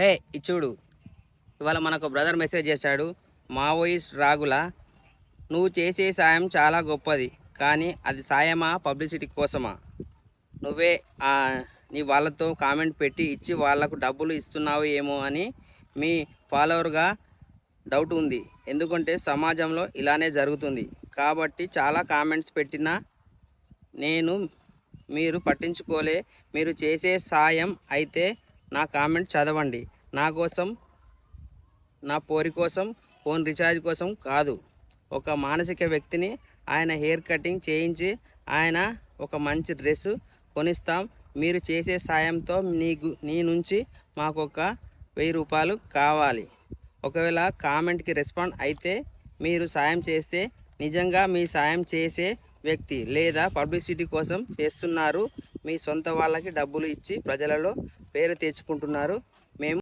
హే ఇచ్చుడు, ఇవాళ మనకు బ్రదర్ మెసేజ్ చేశాడు. మావోయిస్ట్ రాగుల, నువ్వు చేసే సాయం చాలా గొప్పది, కానీ అది సాయమా పబ్లిసిటీ కోసమా? నువ్వే నీ వాళ్ళతో కామెంట్ పెట్టి ఇచ్చి వాళ్లకు డబ్బులు ఇస్తున్నావు ఏమో అని మీ ఫాలోవర్గా డౌట్ ఉంది. ఎందుకంటే సమాజంలో ఇలానే జరుగుతుంది కాబట్టి చాలా కామెంట్స్ పెట్టినా మీరు పట్టించుకోలే. మీరు చేసే సాయం అయితే నా కామెంట్ చదవండి. నా కోసం, నా పోరి కోసం, ఫోన్ రీఛార్జ్ కోసం కాదు. ఒక మానసిక వ్యక్తిని ఆయన హెయిర్ కటింగ్ చేయించి ఆయన ఒక మంచి డ్రెస్ కొనిస్తాం. మీరు చేసే సాయంతో నీ నుంచి మాకు ఒక 1000 రూపాయలు కావాలి. ఒకవేళ కామెంట్కి రెస్పాండ్ అయితే మీరు సాయం చేస్తే నిజంగా మీ సాయం చేసే వ్యక్తి లేదా పబ్లిసిటీ కోసం చేస్తున్నారు. మీ సొంత వాళ్ళకి డబ్బులు ఇచ్చి ప్రజలలో పేరు తెచ్చుకుంటున్నారు.